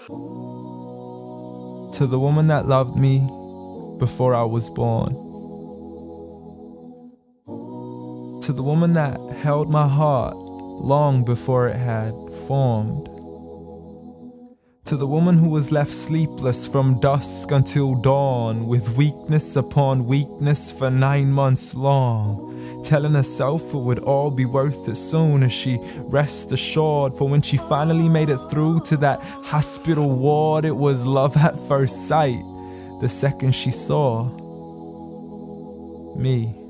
To the woman that loved me before I was born. To the woman that held my heart long before it had formed. To the woman who was left sleepless from dusk until dawn, with weakness upon weakness for 9 months long, telling herself it would all be worth it soon as she rest assured. For when she finally made it through to that hospital ward, it was love at first sight the second she saw me.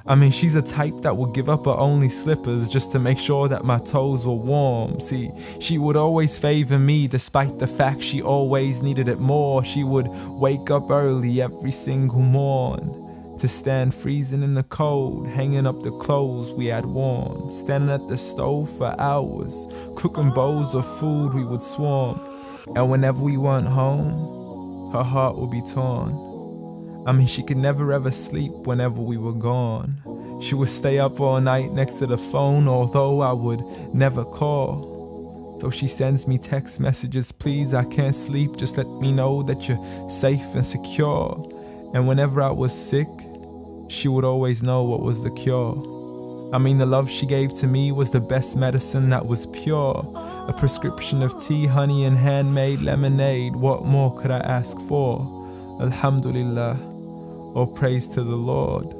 I mean, she's a type that would give up her only slippers just to make sure that my toes were warm. See, she would always favor me despite the fact she always needed it more. She would wake up early every single morn to stand freezing in the cold, hanging up the clothes we had worn, standing at the stove for hours, cooking bowls of food we would swarm. And whenever we weren't home, her heart would be torn. I mean, she could never ever sleep whenever we were gone. She would stay up all night next to the phone, although I would never call. So she sends me text messages, please, I can't sleep, just let me know that you're safe and secure. And whenever I was sick, she would always know what was the cure. I mean, the love she gave to me was the best medicine that was pure. A prescription of tea, honey, and handmade lemonade. What more could I ask for? Alhamdulillah. All praise to the Lord.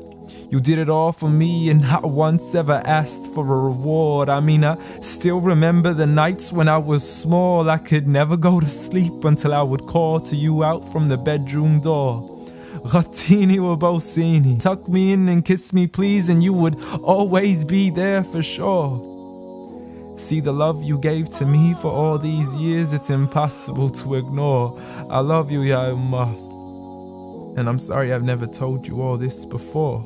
You did it all for me and not once ever asked for a reward. I mean, I still remember the nights when I was small. I could never go to sleep until I would call to you out from the bedroom door. Ghattini wa bawsini, tuck me in and kiss me please, and you would always be there for sure. See, the love you gave to me for all these years, it's impossible to ignore. I love you, Ya Ummah. And I'm sorry I've never told you all this before.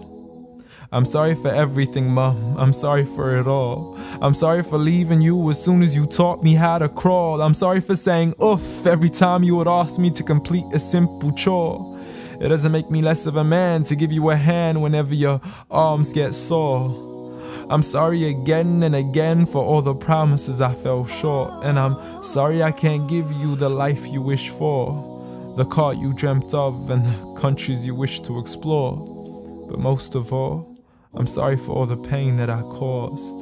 I'm sorry for everything, Mum. I'm sorry for it all. I'm sorry for leaving you as soon as you taught me how to crawl. I'm sorry for saying oof every time you would ask me to complete a simple chore. It doesn't make me less of a man to give you a hand whenever your arms get sore. I'm sorry again and again for all the promises I fell short. And I'm sorry I can't give you the life you wish for, the car you dreamt of and the countries you wish to explore. But most of all, I'm sorry for all the pain that I caused,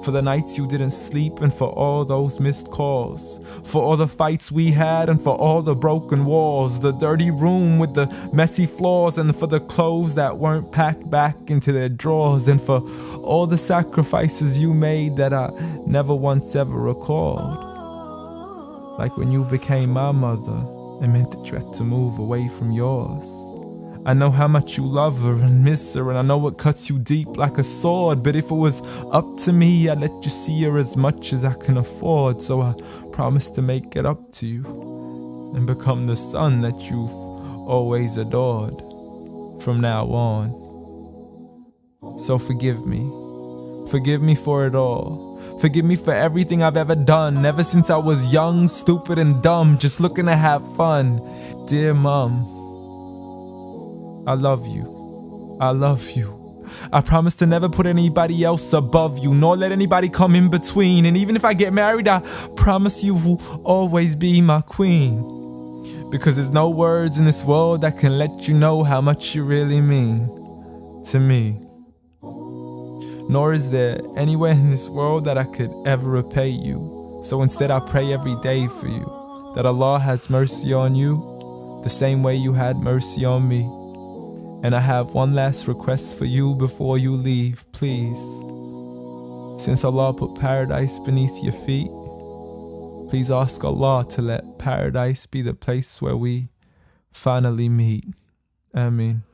for the nights you didn't sleep and for all those missed calls, for all the fights we had and for all the broken walls, the dirty room with the messy floors, and for the clothes that weren't packed back into their drawers, and for all the sacrifices you made that I never once ever recalled. Like when you became my mother, it meant that you had to move away from yours. I know how much you love her and miss her, and I know it cuts you deep like a sword. But if it was up to me, I'd let you see her as much as I can afford. So I promise to make it up to you and become the son that you've always adored from now on. So forgive me. Forgive me for it all. Forgive me for everything I've ever done, ever since I was young, stupid and dumb, just looking to have fun. Dear Mum, I love you. I love you. I promise to never put anybody else above you, nor let anybody come in between. And even if I get married, I promise you will always be my queen. Because there's no words in this world that can let you know how much you really mean to me. Nor is there anywhere in this world that I could ever repay you. So instead I pray every day for you, that Allah has mercy on you the same way you had mercy on me. And I have one last request for you before you leave, please. Since Allah put paradise beneath your feet, please ask Allah to let paradise be the place where we finally meet. Ameen.